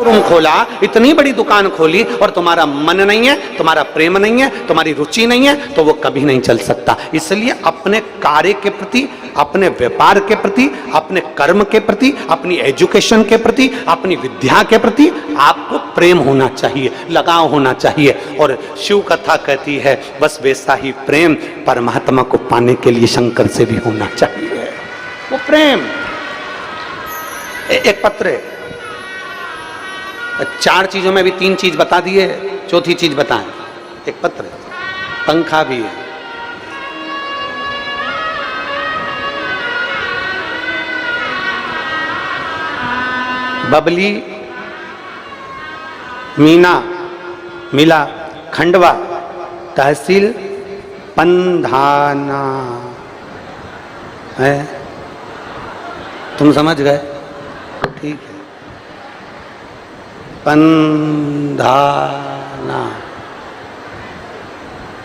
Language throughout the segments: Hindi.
रूम खोला, इतनी बड़ी दुकान खोली और तुम्हारा मन नहीं है, तुम्हारा प्रेम नहीं है, तुम्हारी रुचि नहीं है, तो वो कभी नहीं चल सकता। इसलिए अपने कार्य के प्रति, अपने व्यापार के प्रति, अपने कर्म के प्रति, अपनी एजुकेशन के प्रति, अपनी विद्या के प्रति आपको प्रेम होना चाहिए, लगाव होना चाहिए। और शिव कथा कहती है बस वैसा ही प्रेम परमात्मा को पाने के लिए शंकर से भी होना चाहिए। वो प्रेम एक पत्र है, 4 चीजों में भी 3 चीज बता दिए, चौथी चीज बताएं। एक पत्र है, पंखा भी है, बबली, मीना, मिला, खंडवा, तहसील पंधाना है। तुम समझ गए? ठीक है। पंधाना।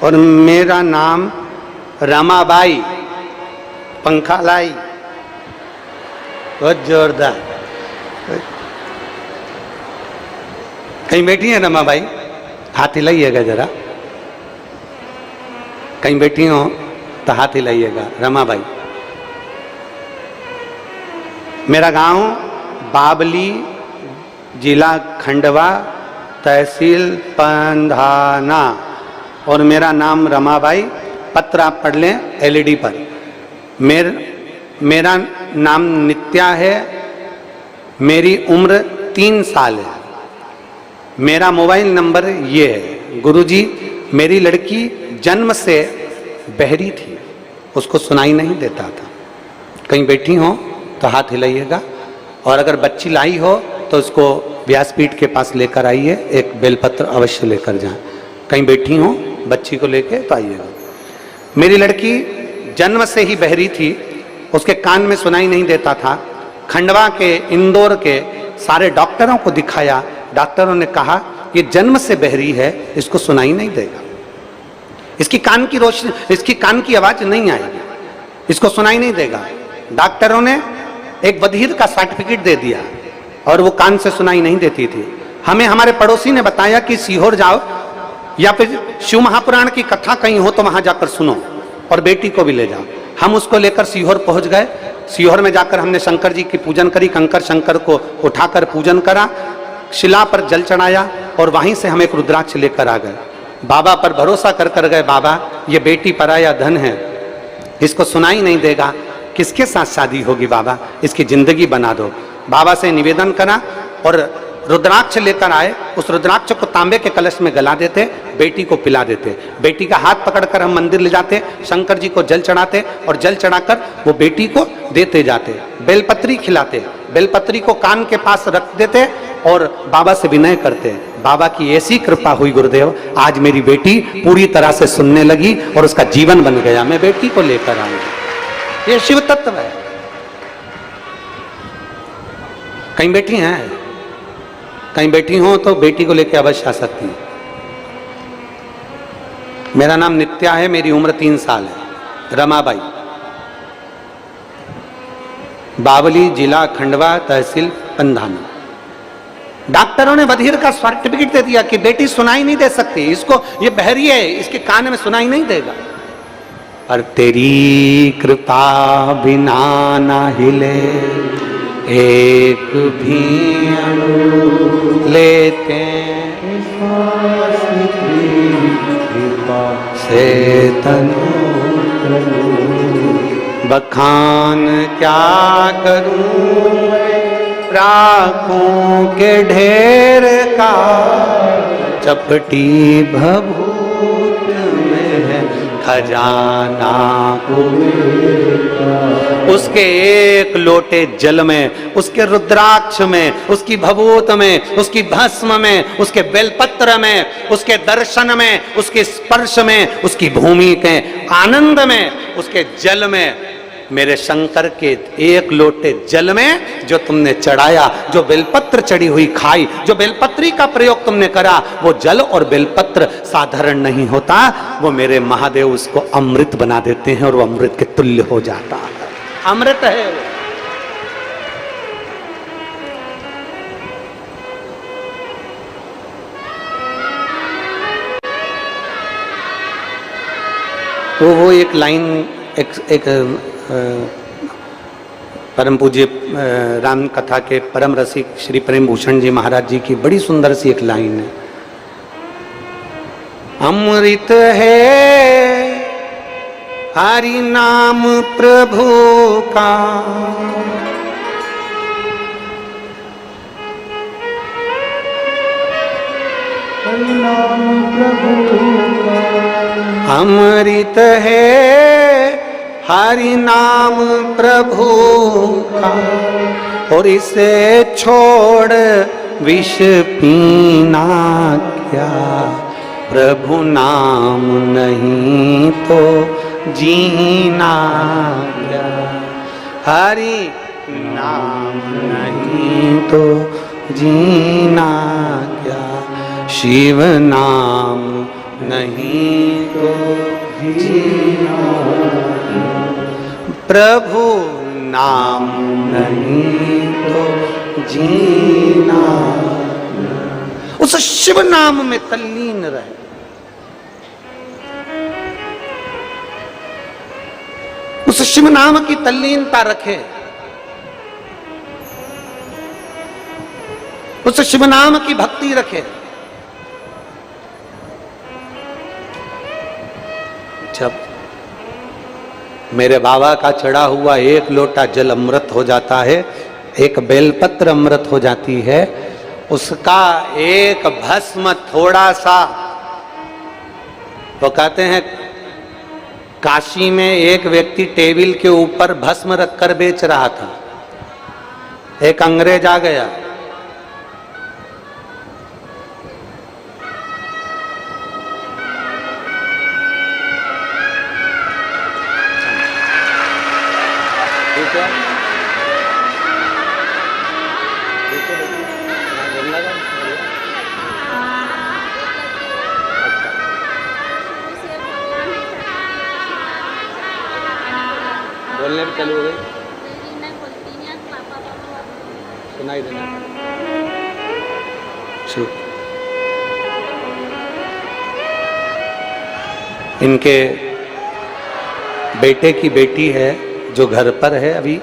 और मेरा नाम रमाबाई, पंखा लाई, बहुत जोरदार। कहीं बैठी है रमाबाई? हाथ हिलाइएगा जरा। कहीं बैठी हो तो हाथ हिलाइएगा। रमाबाई। मेरा गांव बाबली, जिला खंडवा, तहसील पंधाना, और मेरा नाम रमाबाई। पत्र आप पढ़ लें एलईडी पर। मेरा नाम नित्या है, मेरी उम्र 3 साल है। मेरा मोबाइल नंबर ये है। गुरुजी, मेरी लड़की जन्म से बहरी थी, उसको सुनाई नहीं देता था। कहीं बैठी हो तो हाथ हिलाइएगा। और अगर बच्ची लाई हो तो उसको व्यासपीठ के पास लेकर आइए, एक बेलपत्र अवश्य लेकर जाएं। कहीं बैठी हो बच्ची को लेके तो आइएगा। मेरी लड़की जन्म से ही बहरी थी, उसके कान में सुनाई नहीं देता था। खंडवा के, इंदौर के सारे डॉक्टरों को दिखाया, डॉक्टरों ने कहा ये जन्म से बहरी है, इसको सुनाई नहीं देगा, इसकी कान की रोशनी, इसकी कान की आवाज नहीं आएगी, इसको सुनाई नहीं देगा। डॉक्टरों ने एक बधिर का सर्टिफिकेट दे दिया और वो कान से सुनाई नहीं देती थी। हमें हमारे पड़ोसी ने बताया कि सीहोर जाओ या फिर शिव महापुराण की कथा कहीं हो तो वहां जाकर सुनो और बेटी को भी ले जाओ। हम उसको लेकर सीहोर पहुंच गए। सीहोर में जाकर हमने शंकर जी की पूजन करी, कंकर शंकर को उठाकर पूजन करा, शिला पर जल चढ़ाया और वहीं से हम एक रुद्राक्ष लेकर आ गए। बाबा पर भरोसा कर गए, बाबा ये बेटी पराया धन है, इसको सुनाई नहीं देगा, किसके साथ शादी होगी बाबा, इसकी जिंदगी बना दो। बाबा से निवेदन करा और रुद्राक्ष लेकर आए। उस रुद्राक्ष को तांबे के कलश में गला देते, बेटी को पिला देते। बेटी का हाथ पकड़कर हम मंदिर ले जाते, शंकर जी को जल चढ़ाते और जल चढ़ाकर वो बेटी को देते जाते। बेलपत्री खिलाते, बेलपत्री को कान के पास रख देते और बाबा से विनय करते। बाबा की ऐसी कृपा हुई गुरुदेव, आज मेरी बेटी पूरी तरह से सुनने लगी और उसका जीवन बन गया। मैं बेटी को लेकर आऊंगी। ये शिव तत्व है। कहीं बैठी हैं? कहीं बैठी हो तो बेटी को लेकर अवश्य आ सकती हैं। मेरा नाम नित्या है, मेरी उम्र 3 साल है। रमाबाई, बावली, जिला खंडवा, तहसील पंधाना। डॉक्टरों ने बधिर का सर्टिफिकेट दे दिया कि बेटी सुनाई नहीं दे सकती, इसको ये बहरी है, इसके कान में सुनाई नहीं देगा। पर तेरी कृपा बिना ना हिले एक भी अणु लेते से तनु बखान क्या करूं राखों के ढेर का, चपटी भभूत में है खजाना उसके एक लोटे जल में, उसके रुद्राक्ष में, उसकी भभूत में, उसकी भस्म में, उसके बेलपत्र में, उसके दर्शन में, उसके स्पर्श में, उसकी भूमि के आनंद में, उसके जल में, मेरे शंकर के एक लोटे जल में जो तुमने चढ़ाया, जो बेलपत्र चढ़ी हुई खाई, जो बेलपत्री का प्रयोग तुमने करा, वो जल और बेलपत्र साधारण नहीं होता, वो मेरे महादेव उसको अमृत बना देते हैं और वो अमृत के तुल्य हो जाता है। अमृत है। तो वो एक लाइन एक परम पूज्य राम कथा के परम रसिक श्री प्रेम भूषण जी महाराज जी की बड़ी सुंदर सी एक लाइन है। अमृत है हरि नाम प्रभु का, नाम प्रभु का। अमृत है हरि नाम प्रभु का, और इसे छोड़ विष पीना क्या, प्रभु नाम नहीं तो जीना क्या, हरि नाम नहीं तो जीना क्या, शिव नाम नहीं तो जीना, प्रभु नाम नहीं तो जीना। उस शिव नाम में तल्लीन रहे। उस शिव नाम की तल्लीनता रखे, उस शिव नाम की भक्ति रखे। जब मेरे बाबा का चढ़ा हुआ एक लोटा जल अमृत हो जाता है, एक बेलपत्र अमृत हो जाती है, उसका एक भस्म थोड़ा सा, वो कहते हैं काशी में एक व्यक्ति टेबल के ऊपर भस्म रखकर बेच रहा था। एक अंग्रेज आ गया, बोलने भी चालू हो गई, सुनाई देना। इनके बेटे की बेटी है जो घर पर है, अभी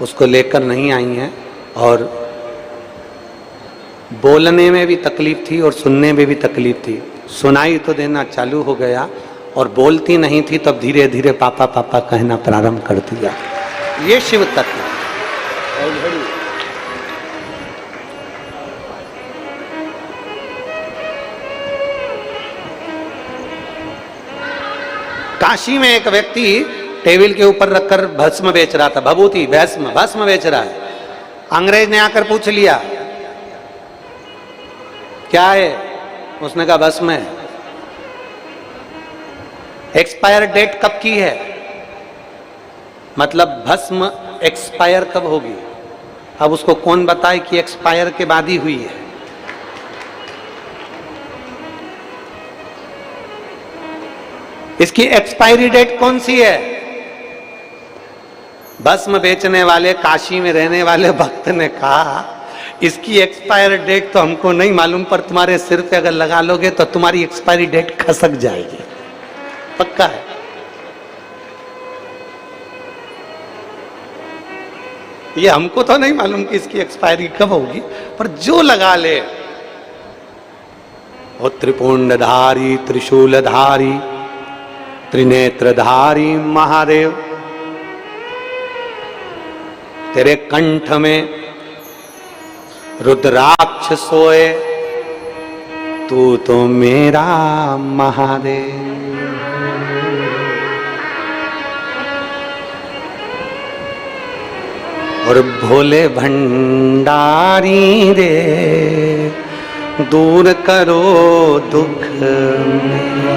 उसको लेकर नहीं आई हैं, और बोलने में भी तकलीफ थी और सुनने में भी तकलीफ थी। सुनाई तो देना चालू हो गया और बोलती नहीं थी, तब धीरे धीरे पापा पापा कहना प्रारंभ कर दिया। ये शिव तत्व है। काशी में एक व्यक्ति टेबल के ऊपर रखकर भस्म बेच रहा था, भभूति भस्म बेच रहा है। अंग्रेज ने आकर पूछ लिया क्या है, उसने कहा भस्म है। एक्सपायर डेट कब की है, मतलब भस्म एक्सपायर कब होगी। अब उसको कौन बताए कि एक्सपायर के बाद ही हुई है। इसकी एक्सपायरी डेट कौन सी है। भस्म बेचने वाले काशी में रहने वाले भक्त ने कहा इसकी एक्सपायर डेट तो हमको नहीं मालूम, पर तुम्हारे सिर पे अगर लगा लोगे तो तुम्हारी एक्सपायरी डेट खसक जाएगी, पक्का है। ये हमको तो नहीं मालूम कि इसकी एक्सपायरी कब होगी, पर जो लगा ले। वो त्रिपुंडधारी त्रिशूलधारी त्रिनेत्रधारी महादेव, तेरे कंठ में रुद्राक्ष सोए, तू तो मेरा महादेव। और भोले भंडारी रे दूर करो दुख मेरा,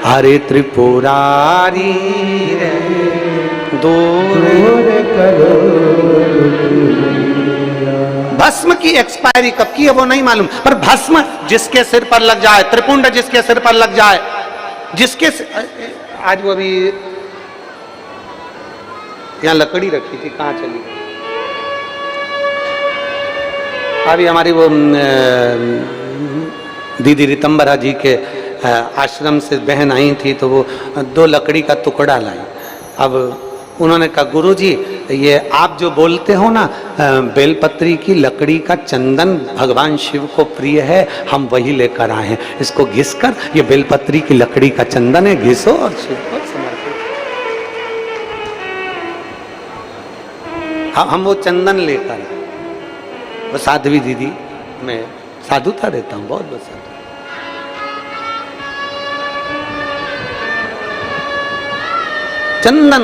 हरे त्रिपुरारी रे दूर करो। भस्म की एक्सपायरी कब की है वो नहीं मालूम, पर भस्म जिसके सिर पर लग जाए, त्रिपुंड जिसके सिर पर लग जाए, जिसके आज वो अभी यहाँ लकड़ी रखी थी, कहाँ चली गई। अभी हमारी वो दीदी रितंबरा जी के आश्रम से बहन आई थी तो वो 2 लकड़ी का टुकड़ा लाई। अब उन्होंने कहा गुरुजी ये आप जो बोलते हो ना बेलपत्री की लकड़ी का चंदन भगवान शिव को प्रिय है, हम वही लेकर आए हैं, इसको घिस कर, ये बेलपत्री की लकड़ी का चंदन है, घिसो और शिव को समर्पित। हम वो चंदन लेकर आए। वो साध्वी दीदी, मैं साधुता देता हूँ, बहुत बहुत साधु। चंदन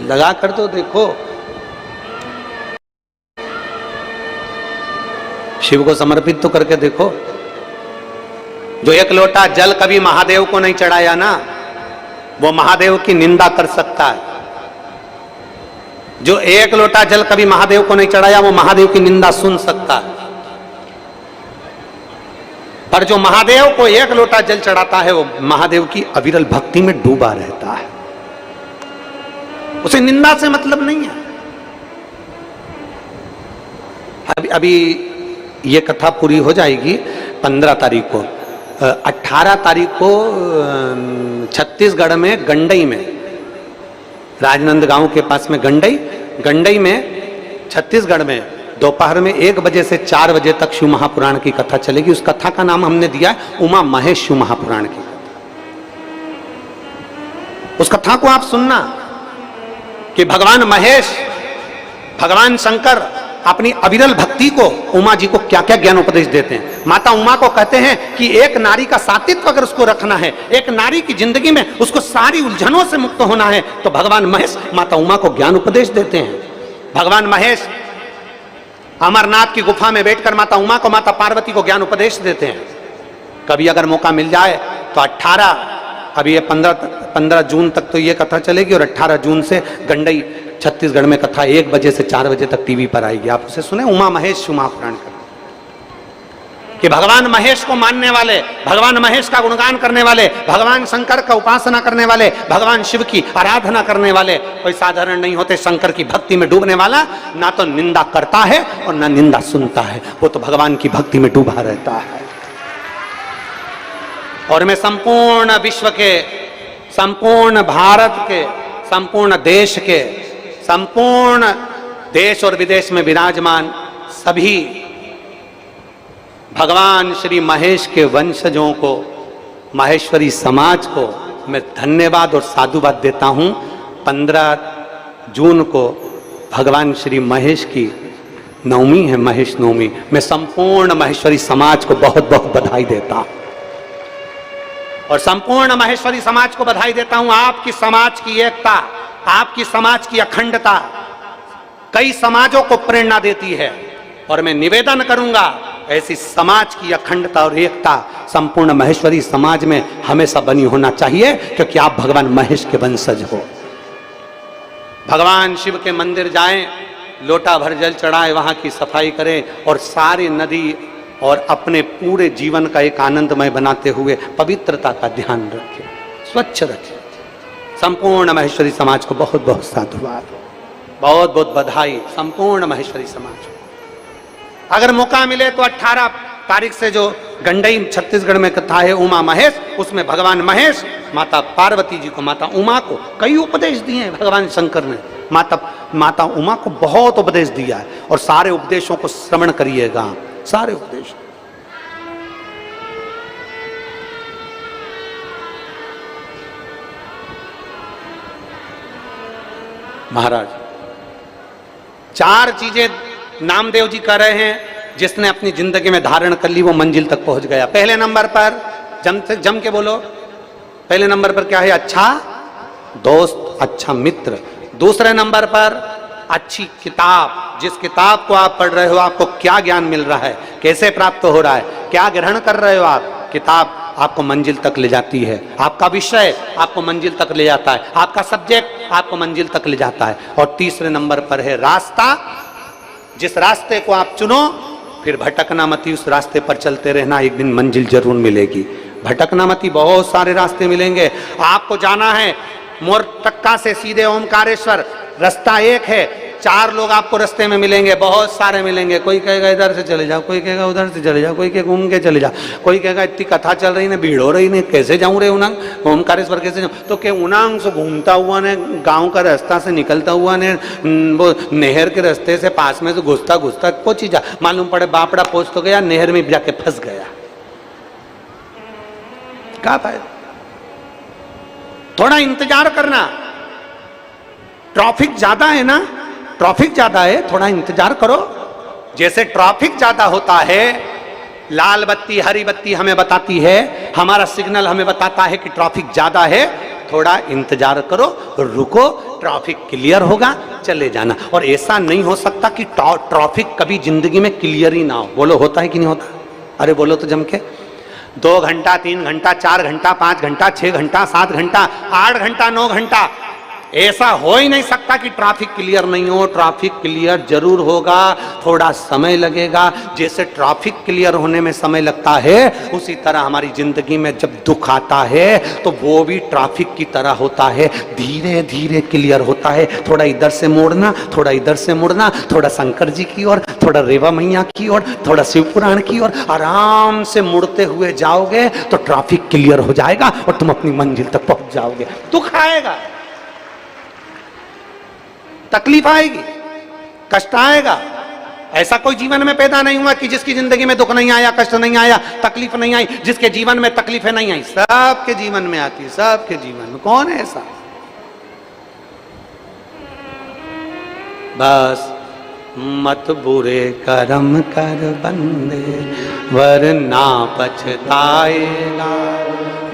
लगा कर तो देखो, शिव को समर्पित तो करके देखो। जो 1 लोटा जल कभी महादेव को नहीं चढ़ाया ना, वो महादेव की निंदा कर सकता है। जो 1 लोटा जल कभी महादेव को नहीं चढ़ाया, वो महादेव की निंदा सुन सकता है। पर जो महादेव को 1 लोटा जल चढ़ाता है, वो महादेव की अविरल भक्ति में डूबा रहता है, उसे निंदा से मतलब नहीं है। अभी ये कथा पूरी हो जाएगी 15 तारीख को। 18 तारीख को छत्तीसगढ़ में गंडई में, राजनंद गांव के पास में गंडई में छत्तीसगढ़ में दोपहर में 1 बजे से 4 बजे तक शिव महापुराण की कथा चलेगी। उस कथा का नाम हमने दिया है उमा महेश शिव महापुराण की कथा। उस कथा को आप सुनना कि भगवान महेश, भगवान शंकर अपनी अविरल भक्ति को उमा जी को क्या क्या ज्ञान उपदेश देते हैं। माता उमा को कहते हैं कि एक नारी का सातित्व अगर उसको रखना है, एक नारी की जिंदगी में उसको सारी उलझनों से मुक्त होना है, तो भगवान महेश माता उमा को ज्ञान उपदेश देते हैं। भगवान महेश अमरनाथ की गुफा में बैठकर माता उमा को, माता पार्वती को ज्ञान उपदेश देते हैं। कभी अगर मौका मिल जाए तो 18, अभी ये 15 जून तक तो ये कथा चलेगी, और 18 जून से गंडई छत्तीसगढ़ में कथा 1 बजे से 4 बजे तक टीवी पर आएगी। आप उसे सुने, उमा महेश शिव महापुराण का, कि भगवान महेश को मानने वाले, भगवान महेश का गुणगान करने वाले, भगवान शंकर का उपासना करने वाले, भगवान शिव की आराधना करने वाले कोई साधारण नहीं होते। शंकर की भक्ति में डूबने वाला ना तो निंदा करता है और ना निंदा सुनता है, वो तो भगवान की भक्ति में डूबा रहता है। और मैं संपूर्ण विश्व के, संपूर्ण भारत के, संपूर्ण देश के, संपूर्ण देश और विदेश में विराजमान सभी भगवान श्री महेश के वंशजों को, माहेश्वरी समाज को मैं धन्यवाद और साधुवाद देता हूं। 15 जून को भगवान श्री महेश की नवमी है, महेश नवमी। मैं संपूर्ण माहेश्वरी समाज को बहुत बहुत बधाई देता हूं, और संपूर्ण माहेश्वरी समाज को बधाई देता हूं। आपकी समाज की एकता, आपकी समाज की अखंडता कई समाजों को प्रेरणा देती है, और मैं निवेदन करूंगा ऐसी समाज की अखंडता और एकता संपूर्ण माहेश्वरी समाज में हमेशा बनी होना चाहिए, क्योंकि आप भगवान महेश के वंशज हो। भगवान शिव के मंदिर जाएं, लोटा भर जल चढ़ाएं, वहां की सफाई करें, और सारी नदी और अपने पूरे जीवन का एक आनंदमय बनाते हुए पवित्रता का ध्यान रखें, स्वच्छ रखें। संपूर्ण माहेश्वरी समाज को बहुत बहुत साधुवाद, बहुत बहुत बधाई संपूर्ण माहेश्वरी समाज। अगर मौका मिले तो 18 तारीख से जो गंडई छत्तीसगढ़ में कथा है उमा महेश, उसमें भगवान महेश माता पार्वती जी को, माता उमा को कई उपदेश दिए हैं भगवान शंकर ने। माता उमा को बहुत उपदेश दिया है, और सारे उपदेशों को श्रवण करिएगा, सारे उपदेश। महाराज 4 चीजें नामदेव जी कह रहे हैं, जिसने अपनी जिंदगी में धारण कर ली वो मंजिल तक पहुंच गया। पहले नंबर पर जम के बोलो, पहले नंबर पर क्या है? अच्छा दोस्त, अच्छा मित्र। दूसरे नंबर पर अच्छी किताब, जिस किताब को आप पढ़ रहे हो आपको क्या ज्ञान मिल रहा है, कैसे प्राप्त हो रहा है, क्या ग्रहण कर रहे हो आप। किताब आपको मंजिल तक ले जाती है, आपका विषय आपको मंजिल तक ले जाता है, आपका सब्जेक्ट आपको मंजिल तक ले जाता है। और तीसरे नंबर पर है रास्ता, जिस रास्ते को आप चुनो फिर भटकना मती, उस रास्ते पर चलते रहना, एक दिन मंजिल जरूर मिलेगी। भटकना मती, बहुत सारे रास्ते मिलेंगे। आपको जाना है मोरटक्का से सीधे ओमकारेश्वर, रास्ता एक है। 4 लोग आपको रास्ते में मिलेंगे, बहुत सारे मिलेंगे। कोई कहेगा इधर से चले जाओ, कोई कहेगा उधर से चले जाओ, कोई कहेगा घूम के चले जाओ, कोई कहेगा इतनी कथा चल रही ने, भीड़ हो रही ने, कैसे जाऊं रे उनंग ओमकारेश्वर कैसे जाऊं? तो के उनंग से घूमता हुआ ने, गांव का रास्ता से निकलता हुआ ने, वो नहर के रास्ते से पास में से घुसता घुसता पहुंची जा, मालूम पड़े बापड़ा पहुंच तो गया, नहर में जाके फंस गया। क्या फायदा? थोड़ा इंतजार करना। ट्रैफिक ज्यादा है ना, ट्रैफिक ज्यादा है, थोड़ा इंतजार करो। जैसे ट्रैफिक ज्यादा होता है, लाल बत्ती हरी बत्ती हमें बताती है, हमारा सिग्नल हमें बताता है कि ट्रैफिक ज्यादा है, थोड़ा इंतजार करो, रुको, ट्रैफिक क्लियर होगा, चले जाना। और ऐसा नहीं हो सकता कि ट्रैफिक कभी जिंदगी में क्लियर ही ना हो। बोलो होता है कि नहीं होता? अरे बोलो तो जम के। 2 घंटा 3 घंटा 4 घंटा 5 घंटा 6 घंटा 7 घंटा 8 घंटा 9 घंटा, ऐसा हो ही नहीं सकता कि ट्रैफिक क्लियर नहीं हो। ट्रैफिक क्लियर जरूर होगा, थोड़ा समय लगेगा। जैसे ट्रैफिक क्लियर होने में समय लगता है, उसी तरह हमारी जिंदगी में जब दुख आता है तो वो भी ट्रैफिक की तरह होता है, धीरे धीरे क्लियर होता है। थोड़ा इधर से मुड़ना, थोड़ा इधर से मुड़ना, थोड़ा शंकर जी की ओर, थोड़ा रेवा मैया की ओर, थोड़ा शिव पुराण की ओर, आराम से मुड़ते हुए जाओगे तो ट्रैफिक क्लियर हो जाएगा और तुम अपनी मंजिल तक पहुंच जाओगे। दुख आएगा, तकलीफ आएगी, कष्ट आएगा। ऐसा कोई जीवन में पैदा नहीं हुआ कि जिसकी जिंदगी में दुख नहीं आया, कष्ट नहीं आया, तकलीफ नहीं आई, जिसके जीवन में तकलीफें नहीं आई। सबके जीवन में आती है, सबके जीवन में। कौन है ऐसा? बस मत बुरे कर्म कर बंदे, वरना पछताएगा,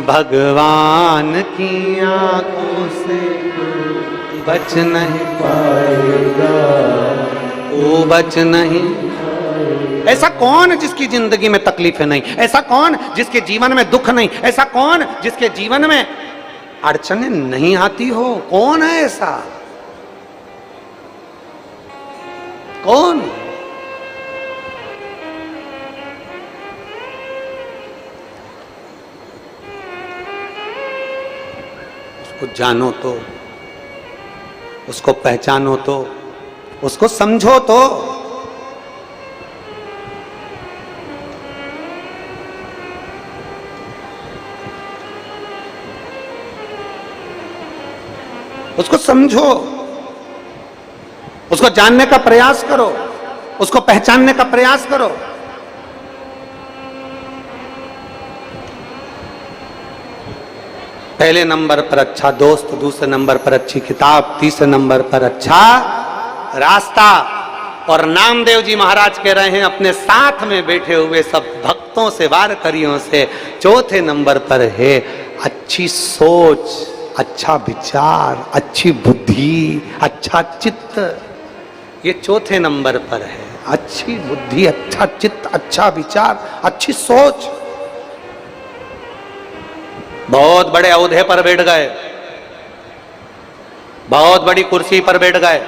भगवान की आंखों से बच नहीं पाएगा, वो बच नहीं। ऐसा कौन जिसकी जिंदगी में तकलीफें नहीं? ऐसा कौन जिसके जीवन में दुख नहीं? ऐसा कौन जिसके जीवन में अड़चनें नहीं आती हो? कौन है ऐसा? कौन? उसको जानो तो, उसको पहचानो तो, उसको समझो तो। उसको समझो, उसको जानने का प्रयास करो, उसको पहचानने का प्रयास करो। पहले नंबर पर अच्छा दोस्त, दूसरे नंबर पर अच्छी किताब, तीसरे नंबर पर अच्छा रास्ता। और नामदेव जी महाराज कह रहे हैं अपने साथ में बैठे हुए सब भक्तों से, वारकरियों से, चौथे नंबर पर है अच्छी सोच, अच्छा विचार, अच्छी बुद्धि, अच्छा चित्त। ये चौथे नंबर पर है। अच्छी बुद्धि, अच्छा चित्त, अच्छा विचार, अच्छी सोच। बहुत बड़े औहदे पर बैठ गए, बहुत बड़ी कुर्सी पर बैठ गए,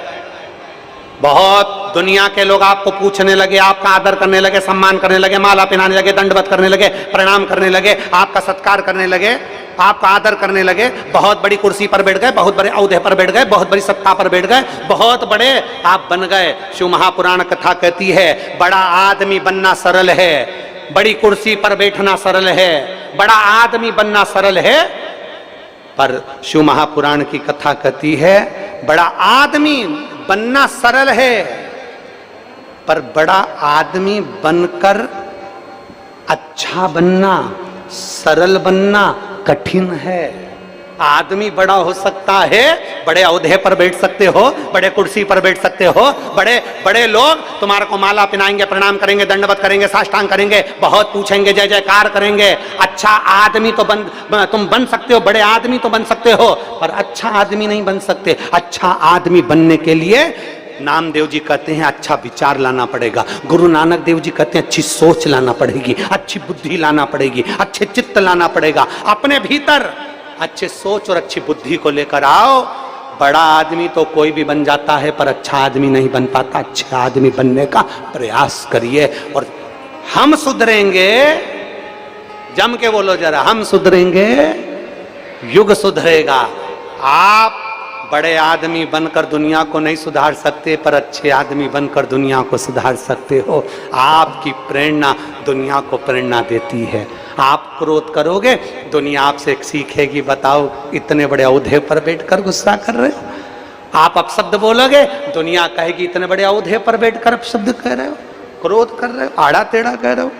बहुत दुनिया के लोग आपको पूछने लगे, आपका आदर करने लगे, सम्मान करने लगे, माला पहनाने लगे, दंडवत करने लगे, प्रणाम करने लगे, आपका सत्कार करने लगे, आपका आदर करने लगे। बहुत बड़ी कुर्सी पर बैठ गए, बहुत बड़े औहदे पर बैठ गए, बहुत बड़ी सत्ता पर बैठ गए, बहुत बड़े आप बन गए। शिव महापुराण कथा कहती है बड़ा आदमी बनना सरल है, बड़ी कुर्सी पर बैठना सरल है, बड़ा आदमी बनना सरल है। पर शिव महापुराण की कथा कहती है बड़ा आदमी बनना सरल है, पर बड़ा आदमी बनकर अच्छा बनना, सरल बनना कठिन है। आदमी बड़ा हो सकता है, बड़े औहदे पर बैठ सकते हो, बड़े कुर्सी पर बैठ सकते हो, बड़े बड़े लोग तुम्हारे को माला पहनाएंगे, प्रणाम करेंगे, दंडवत करेंगे, साष्टांग करेंगे, बहुत पूछेंगे, जय जयकार करेंगे। अच्छा आदमी तो तुम बन सकते हो, बड़े आदमी तो बन सकते हो, पर अच्छा आदमी नहीं बन सकते। अच्छा आदमी बनने के लिए नामदेव जी कहते हैं अच्छा विचार लाना पड़ेगा, गुरु नानक देव जी कहते हैं अच्छी सोच लाना पड़ेगी, अच्छी बुद्धि लाना पड़ेगी, अच्छे चित्त लाना पड़ेगा। अपने भीतर अच्छे सोच और अच्छी बुद्धि को लेकर आओ। बड़ा आदमी तो कोई भी बन जाता है, पर अच्छा आदमी नहीं बन पाता। अच्छे आदमी बनने का प्रयास करिए और हम सुधरेंगे। जम के बोलो जरा, हम सुधरेंगे, युग सुधरेगा। आप बड़े आदमी बनकर दुनिया को नहीं सुधार सकते, पर अच्छे आदमी बनकर दुनिया को सुधार सकते हो। आपकी प्रेरणा दुनिया को प्रेरणा देती है। आप क्रोध करोगे, दुनिया आपसे सीखेगी, बताओ इतने बड़े औहदे पर बैठकर गुस्सा कर रहे हो। आप अपशब्द बोलोगे, दुनिया कहेगी इतने बड़े औहदे पर बैठकर अपशब्द कह रहे हो, क्रोध कर रहे हो, आड़ा टेढ़ा कह रहे हो।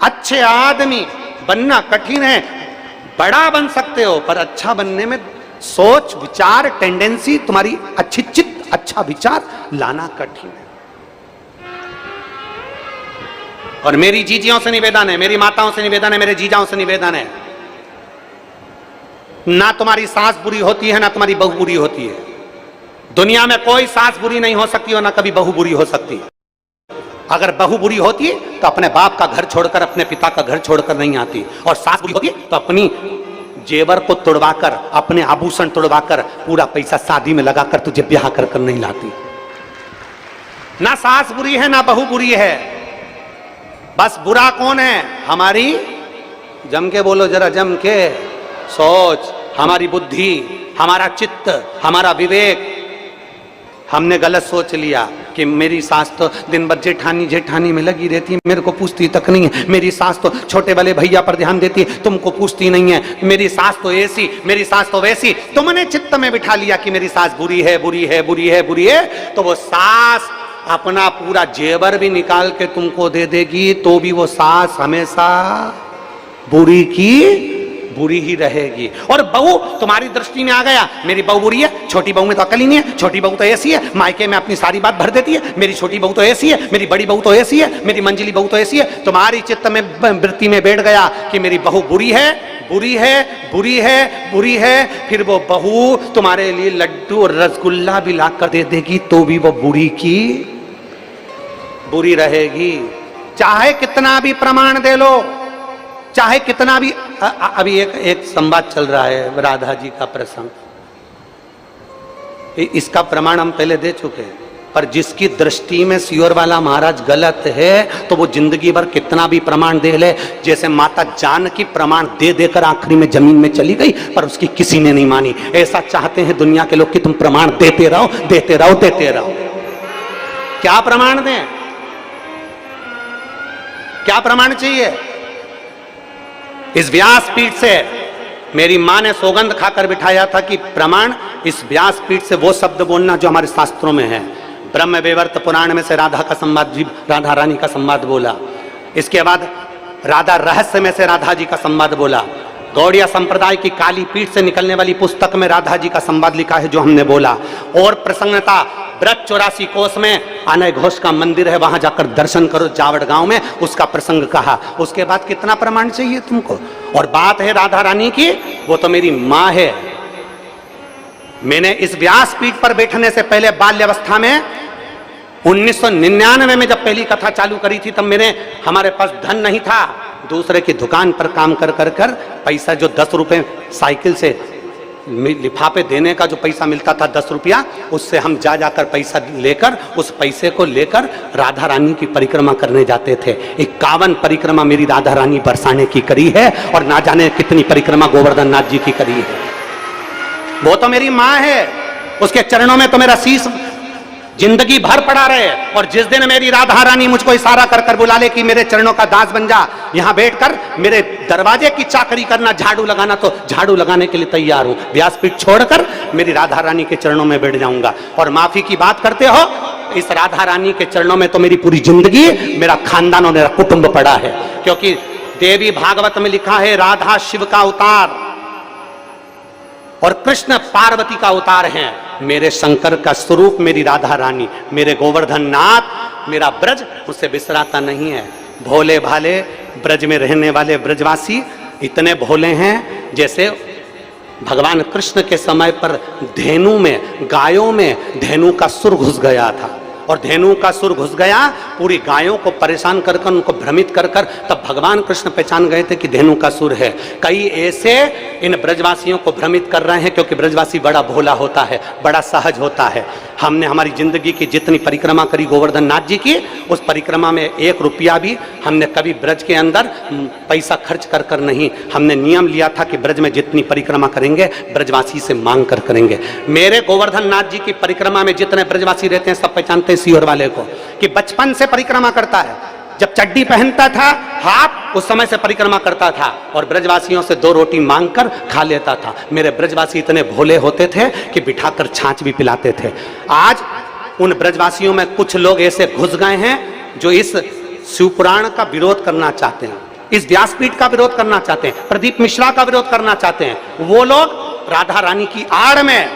अच्छे आदमी बनना कठिन है, बड़ा बन सकते हो, पर अच्छा बनने में सोच विचार टेंडेंसी तुम्हारी अच्छी चित्त अच्छा विचार लाना कठिन है। और मेरी जीजियों से निवेदन है, मेरी माताओं से निवेदन है, मेरे जीजाओं से निवेदन है, ना तुम्हारी सास बुरी होती है ना तुम्हारी बहू बुरी होती है। दुनिया में कोई सास बुरी नहीं हो सकती और ना कभी बहू बुरी हो सकती। अगर बहू बुरी होती है तो अपने बाप का घर छोड़कर अपने पिता का घर छोड़कर नहीं आती, और सास बुरी होती है तो अपनी जेवर को तोड़वाकर अपने आभूषण तोड़वाकर पूरा पैसा शादी में लगाकर तुझे ब्याह कर कर नहीं लाती। ना सास बुरी है ना बहू बुरी है, बस बुरा कौन है? हमारी, जम के बोलो जरा, जम के, सोच, हमारी बुद्धि, हमारा चित्त, हमारा विवेक। हमने गलत सोच लिया कि मेरी सास तो दिन भर जेठानी जेठानी में लगी रहती है, मेरे को पूछती तक नहीं है। मेरी सास तो छोटे वाले भैया पर ध्यान देती है, तुमको पूछती नहीं है। मेरी सास तो ऐसी, मेरी सास तो वैसी। तुमने चित्त में बिठा लिया कि मेरी सास बुरी है, बुरी है, बुरी है, बुरी है। तो वो सास अपना पूरा जेवर भी निकाल के तुमको दे देगी, तो भी वो सास हमेशा बुरी की बुरी ही रहेगी। और बहू तुम्हारी दृष्टि में आ गया, मेरी बहू बुरी है, छोटी बहू में तो अकल ही नहीं है, छोटी बहू तो ऐसी है, मायके में अपनी सारी बात भर देती है, मेरी छोटी बहू तो ऐसी है, मेरी बड़ी बहू तो ऐसी है, मेरी मंजिली बहू तो ऐसी है। तुम्हारी चित्त में वृत्ति में बैठ गया कि मेरी बहू बुरी है, बुरी है, बुरी है, बुरी है। फिर वो बहू तुम्हारे लिए लड्डू और रसगुल्ला भी ला कर दे देगी, तो भी वो बुरी की बुरी रहेगी। चाहे कितना भी प्रमाण दे लो, चाहे कितना भी। अभी एक संवाद चल रहा है राधा जी का प्रसंग, इसका प्रमाण हम पहले दे चुके हैं। पर जिसकी दृष्टि में सियोर वाला महाराज गलत है, तो वो जिंदगी भर कितना भी प्रमाण दे ले। जैसे माता जानकी प्रमाण दे देकर आखिरी में जमीन में चली गई, पर उसकी किसी ने नहीं मानी। ऐसा चाहते हैं दुनिया के लोग कि तुम प्रमाण देते रहो, देते रहो, देते रहो। क्या प्रमाण दें? क्या प्रमाण चाहिए? इस व्यासपीठ से मेरी मां ने सौगंध खाकर बिठाया था कि प्रमाण इस व्यासपीठ से वो शब्द बोलना जो हमारे शास्त्रों में है। ब्रह्म वैवर्त पुराण में से राधा का संवाद, राधा रानी का संवाद बोला। इसके बाद राधा रहस्य में से राधा जी का संवाद बोला। गौड़िया संप्रदाय की काली पीठ से निकलने वाली पुस्तक में राधा जी का संवाद लिखा है जो हमने बोला। और प्रसन्नता ब्रज 84 कोस में अनय घोष का मंदिर है, वहां जाकर दर्शन करो जावड़ गांव में, उसका प्रसंग कहा। उसके बाद कितना प्रमाण चाहिए तुमको? और बात है राधा रानी की, वो तो मेरी मां है। मैंने इस व्यासपीठ पर बैठने से पहले बाल्यावस्था में 1999 में जब पहली कथा चालू करी थी, तब हमारे पास धन नहीं था। दूसरे की दुकान पर काम कर कर कर पैसा, जो 10 रुपए साइकिल से लिफाफे देने का जो पैसा मिलता था 10 रुपया, उससे हम जा जाकर पैसा लेकर, उस पैसे को लेकर राधा रानी की परिक्रमा करने जाते थे। 51 परिक्रमा मेरी राधा रानी बरसाने की करी है, और ना जाने कितनी परिक्रमा गोवर्धन नाथ जी की करी है। वो तो मेरी माँ है, उसके चरणों में तो मेरा शीश जिंदगी भर पड़ा रहे। और जिस दिन मेरी राधा रानी मुझको इशारा कर कर बुला ले कि मेरे चरणों का दास बन जा, यहाँ बैठकर मेरे दरवाजे की चाकरी करना, झाड़ू लगाना, तो झाड़ू लगाने के लिए तैयार हूं। व्यासपीठ छोड़कर मेरी राधा रानी के चरणों में बैठ जाऊंगा। और माफी की बात करते हो, इस राधा रानी के चरणों में तो मेरी पूरी जिंदगी, मेरा खानदान और मेरा कुटुंब पड़ा है। क्योंकि देवी भागवत में लिखा है राधा शिव का अवतार और कृष्ण पार्वती का अवतार हैं। मेरे शंकर का स्वरूप मेरी राधा रानी, मेरे गोवर्धन नाथ, मेरा ब्रज उससे बिसराता नहीं है। भोले भाले ब्रज में रहने वाले ब्रजवासी इतने भोले हैं, जैसे भगवान कृष्ण के समय पर धेनु में, गायों में धेनु का सुर घुस गया था। और धेनु का सुर घुस गया, पूरी गायों को परेशान कर कर, उनको भ्रमित कर कर, तब भगवान कृष्ण पहचान गए थे कि धेनु का सुर है। कई ऐसे इन ब्रजवासियों को भ्रमित कर रहे हैं, क्योंकि ब्रजवासी बड़ा भोला होता है, बड़ा सहज होता है। हमने हमारी जिंदगी की जितनी परिक्रमा करी गोवर्धन नाथ जी की, उस परिक्रमा में 1 रुपया भी हमने कभी ब्रज के अंदर पैसा खर्च कर कर नहीं। हमने नियम लिया था कि ब्रज में जितनी परिक्रमा करेंगे ब्रजवासी से मांग कर करेंगे। मेरे गोवर्धन नाथ जी की परिक्रमा में जितने ब्रजवासी रहते हैं सब पहचानते हैं सीहोर वाले को, कि बचपन से परिक्रमा करता है। जब चड्डी पहनता था हाफ, उस समय से परिक्रमा करता था और ब्रजवासियों से 2 रोटी मांगकर खा लेता था। मेरे ब्रजवासी इतने भोले होते थे कि बिठाकर छाछ भी पिलाते थे। आज उन ब्रजवासियों में कुछ लोग ऐसे घुस गए हैं जो इस शिवपुराण का विरोध करना चाहते हैं, इस व्यासपीठ का विरोध करना चाहते हैं, प्रदीप मिश्रा का विरोध करना चाहते हैं। वो लोग राधा रानी की आड़ में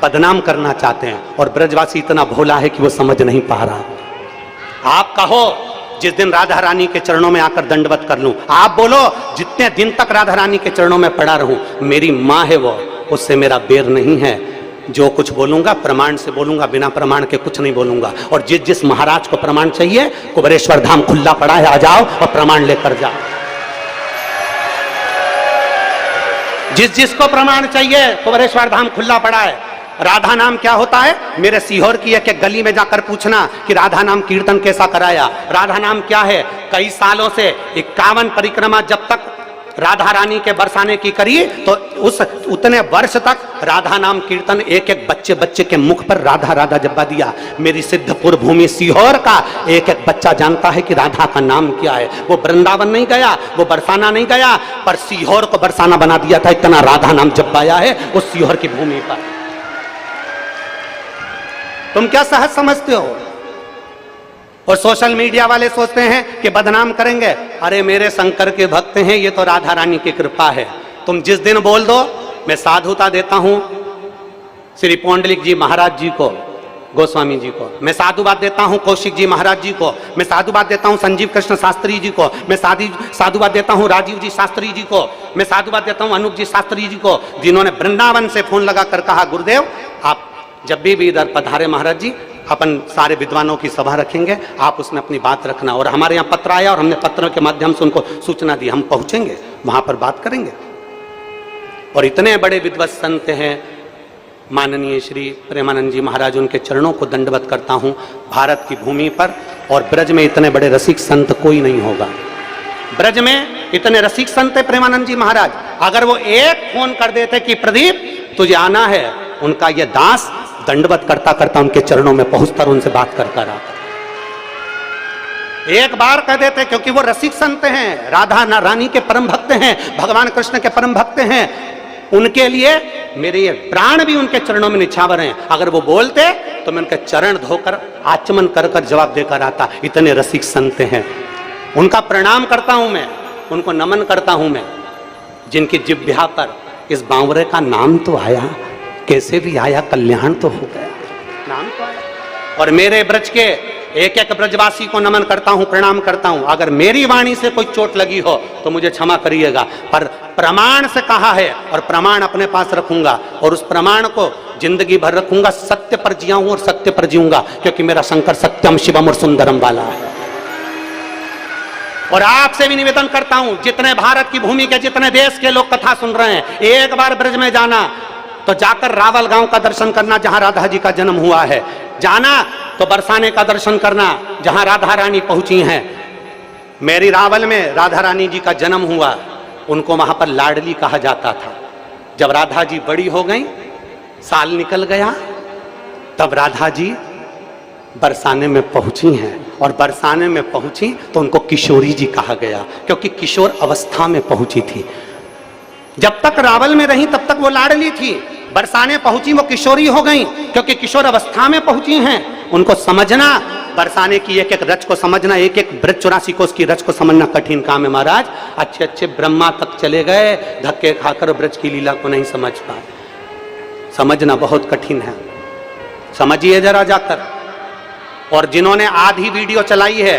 बदनाम करना चाहते हैं और ब्रजवासी इतना भोला है कि वो समझ नहीं पा रहा। आप कहो जिस दिन राधा रानी के चरणों में आकर दंडवत कर लूं, आप बोलो जितने दिन तक राधा रानी के चरणों में पड़ा रहूं, मेरी माँ है वो, उससे मेरा बैर नहीं है। जो कुछ बोलूंगा प्रमाण से बोलूंगा, बिना प्रमाण के कुछ नहीं बोलूंगा। और जिस जिस महाराज को प्रमाण चाहिए, कुबेरेश्वर धाम खुला पड़ा है, आ जाओ और प्रमाण लेकर जाओ। जिस जिसको प्रमाण चाहिए, कुबेरेश्वर धाम खुला पड़ा है। राधा नाम क्या होता है? मेरे सीहोर की एक गली में जाकर पूछना कि राधा नाम कीर्तन कैसा कराया। राधा नाम क्या है? कई सालों से 51 परिक्रमा जब तक राधा रानी के बरसाने की करी, तो उस उतने वर्ष तक राधा नाम कीर्तन एक एक बच्चे बच्चे के मुख पर राधा राधा जब्बा दिया। मेरी सिद्धपुर भूमि सीहोर का एक एक बच्चा जानता है कि राधा का नाम क्या है। वो वृंदावन नहीं गया, वो बरसाना नहीं गया, पर सीहोर को बरसाना बना दिया था। इतना राधा नाम जब्बाया है उस सीहोर की भूमि पर। तुम क्या सहज समझते हो? और सोशल मीडिया वाले सोचते हैं कि बदनाम करेंगे। अरे मेरे शंकर के भक्त हैं, ये तो राधा रानी की कृपा है। तुम जिस दिन बोल दो, मैं साधुता देता हूं श्री पौंडलिक जी महाराज जी को, गोस्वामी जी को, मैं साधुवाद देता हूं कौशिक जी महाराज जी को, मैं साधुवाद देता हूं संजीव कृष्ण शास्त्री जी को, मैं साधुवाद देता हूं राजीव जी शास्त्री जी को, मैं साधुवाद देता हूं अनूप जी शास्त्री जी को, जिन्होंने वृंदावन से फोन लगाकर कहा गुरुदेव आप जब भी इधर पधारे महाराज जी, अपन सारे विद्वानों की सभा रखेंगे, आप उसमें अपनी बात रखना। और हमारे यहाँ पत्र आया और हमने पत्रों के माध्यम से उनको सूचना दी, हम पहुंचेंगे वहां पर बात करेंगे। और इतने बड़े विद्वत संत हैं माननीय श्री प्रेमानंद जी महाराज, उनके चरणों को दंडवत करता हूं भारत की भूमि पर। और ब्रज में इतने बड़े रसिक संत कोई नहीं होगा। ब्रज में इतने रसिक संत है प्रेमानंद जी महाराज, अगर वो एक फोन कर देते कि प्रदीप तुझे आना है, उनका ये दास दंडवत करता करता उनके चरणों में पहुंचकर उनसे बात करता रहा। एक बार कह देते, क्योंकि वो रसिक संत हैं, राधा रानी के परम भक्त हैं, भगवान कृष्ण के परम भक्त हैं। उनके लिए मेरे ये प्राण भी उनके चरणों में निछावर हैं। अगर वो बोलते तो मैं उनके चरण धोकर आचमन कर कर जवाब देकर आता। इतने रसिक संत हैं, उनका प्रणाम करता हूं मैं, उनको नमन करता हूं मैं, जिनकी जिह्वा पर इस बावरे का नाम तो आया, कैसे भी आया, कल्याण तो हो गया, नाम तो आया। और मेरे ब्रज के एक एक ब्रजवासी को नमन करता हूं, प्रणाम करता हूं। अगर मेरी वाणी से कोई चोट लगी हो तो मुझे क्षमा करिएगा, पर प्रमाण से कहा है और प्रमाण अपने पास रखूंगा और उस प्रमाण को जिंदगी भर रखूंगा। सत्य पर जियाऊं और सत्य पर जीऊंगा, क्योंकि मेरा शंकर सत्यम शिवम और सुंदरम वाला है। और आपसे भी निवेदन करता हूं, जितने भारत की भूमि के जितने देश के लोग कथा सुन रहे हैं, एक बार ब्रज में जाना तो जाकर रावल गांव का दर्शन करना जहां राधा जी का जन्म हुआ है, जाना तो बरसाने का दर्शन करना जहां राधा रानी पहुंची हैं। मेरी रावल में राधा रानी जी का जन्म हुआ, उनको वहां पर लाडली कहा जाता था। जब राधा जी बड़ी हो गई, साल निकल गया, तब राधा जी बरसाने में पहुंची हैं और बरसाने में पहुंची तो उनको किशोरी जी कहा गया, क्योंकि किशोर अवस्था में पहुंची थी। जब तक रावल में रही तब तक वो लाडली थी, बरसाने पहुंची वो किशोरी हो गई, क्योंकि किशोर अवस्था में पहुंची हैं। उनको समझना, बरसाने की एक एक रच को समझना, एक एक ब्रज 84 कोस की रच को समझना कठिन काम है महाराज। अच्छे अच्छे ब्रह्मा तक चले गए, धक्के खाकर ब्रज की लीला को नहीं समझ पाए। समझना बहुत कठिन है, समझिए जरा जाकर। और जिन्होंने आधी वीडियो चलाई है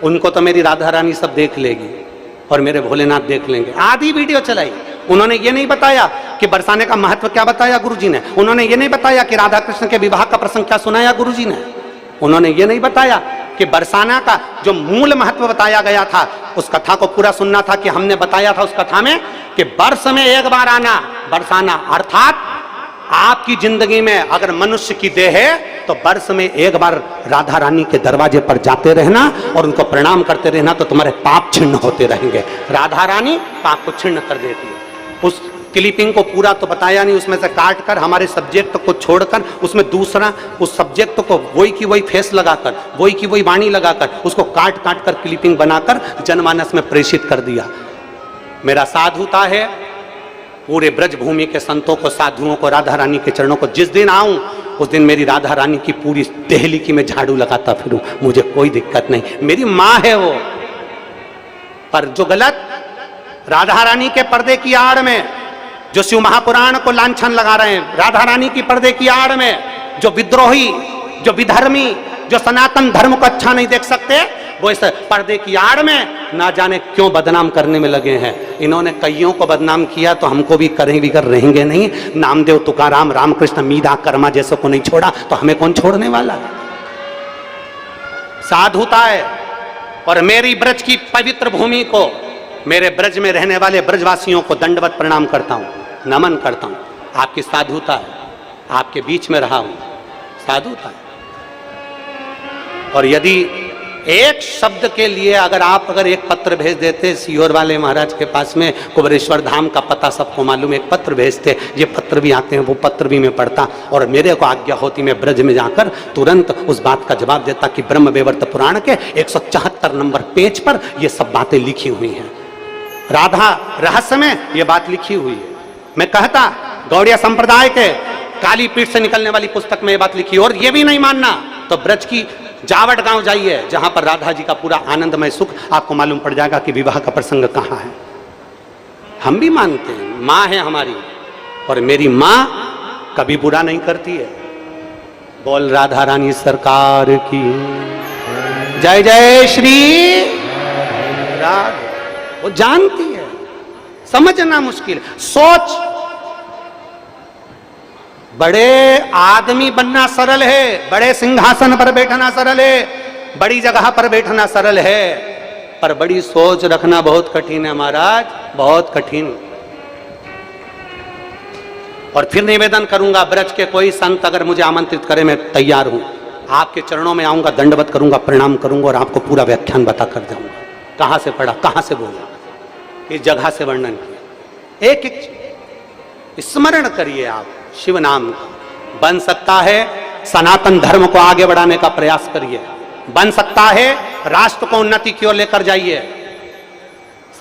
उनको तो मेरी राधा रानी सब देख लेगी और मेरे भोलेनाथ देख लेंगे। आधी वीडियो चलाई, उन्होंने ये नहीं बताया कि बरसाने का महत्व क्या बताया गुरुजी ने, उन्होंने ये नहीं बताया कि राधा कृष्ण के विवाह का प्रसंग क्या सुनाया गुरुजी ने, उन्होंने ये नहीं बताया कि बरसाना का जो मूल महत्व बताया गया था, उस कथा को पूरा सुनना था कि हमने बताया था उस कथा में कि वर्ष में एक बार आना बरसाना, अर्थात आपकी जिंदगी में अगर मनुष्य की देह है तो वर्ष में एक बार राधा रानी के दरवाजे पर जाते रहना और उनको प्रणाम करते रहना, तो तुम्हारे पाप छिन्न होते रहेंगे। राधा रानी पाप को छिन्न कर देती है। उस क्लिपिंग को पूरा तो बताया नहीं, उसमें से काट कर हमारे सब्जेक्ट को छोड़कर उसमें दूसरा उस सब्जेक्ट को वही की वही फेस लगाकर, वही की वही वाणी लगाकर उसको काट काट कर क्लिपिंग बनाकर जनमानस में प्रेषित कर दिया। मेरा साधुता है पूरे ब्रज भूमि के संतों को, साधुओं को, राधा रानी के चरणों को जिस दिन आऊं उस दिन मेरी राधा रानी की पूरी देहली की मैं झाड़ू लगाता फिरूं, मुझे कोई दिक्कत नहीं। मेरी माँ है वो। पर जो गलत राधा रानी के पर्दे की आड़ में जो शिव महापुराण को लांछन लगा रहे हैं, राधा रानी की पर्दे की आड़ में जो विद्रोही, जो विधर्मी, जो सनातन धर्म को अच्छा नहीं देख सकते, वो इस पर्दे की आड़ में ना जाने क्यों बदनाम करने में लगे हैं। इन्होंने कईयों को बदनाम किया तो हमको भी करें भी कर रहेंगे नहीं। नामदेव, तुकाराम, रामकृष्ण, मीरा, कर्मा जैसे को नहीं छोड़ा तो हमें कौन छोड़ने वाला है। साधुता है। और मेरी ब्रज की पवित्र भूमि को, मेरे ब्रज में रहने वाले ब्रजवासियों को दंडवत प्रणाम करता हूं, नमन करता हूं। आपकी साधुता है, आपके बीच में रहा हूं, साधुता है। और यदि एक शब्द के लिए अगर एक पत्र भेज देते सीहोर वाले महाराज के पास में, कुबरेश्वर धाम का पता सबको मालूम, एक पत्र भेजते, ये पत्र भी आते हैं, वो पत्र भी मैं पढ़ता और मेरे को आज्ञा होती मैं ब्रज में जाकर तुरंत उस बात का जवाब देता कि ब्रह्म वैवर्त पुराण के 174 नंबर पेज पर ये सब बातें लिखी हुई हैं। राधा रहस्य में ये बात लिखी हुई है। मैं कहता गौड़िया संप्रदाय के काली पीठ से निकलने वाली पुस्तक में ये बात लिखी। और ये भी नहीं मानना तो ब्रज की जावट गांव जाइए, जहां पर राधा जी का पूरा आनंदमय सुख आपको मालूम पड़ जाएगा कि विवाह का प्रसंग कहां है। हम भी मानते हैं, मां है हमारी, और मेरी मां कभी बुरा नहीं करती है। बोल राधा रानी सरकार की जय। जय श्री राधा। वो जानती है, समझना मुश्किल। सोच, बड़े आदमी बनना सरल है, बड़े सिंहासन पर बैठना सरल है, बड़ी जगह पर बैठना सरल है, पर बड़ी सोच रखना बहुत कठिन है महाराज, बहुत कठिन। और फिर निवेदन करूंगा, ब्रज के कोई संत अगर मुझे आमंत्रित करे मैं तैयार हूं, आपके चरणों में आऊंगा, दंडवत करूंगा, प्रणाम करूंगा और आपको पूरा व्याख्यान बता कर दूंगा। कहां से पढ़ा, कहां से बोला, इस जगह से वर्णन किया। एक एक स्मरण करिए आप शिव नाम का। बन सकता है सनातन धर्म को आगे बढ़ाने का प्रयास करिए, बन सकता है राष्ट्र को उन्नति की ओर लेकर जाइए।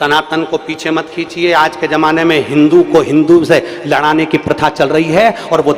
सनातन को पीछे मत खींचिए। आज के जमाने में हिंदू को हिंदू से लड़ाने की प्रथा चल रही है और वो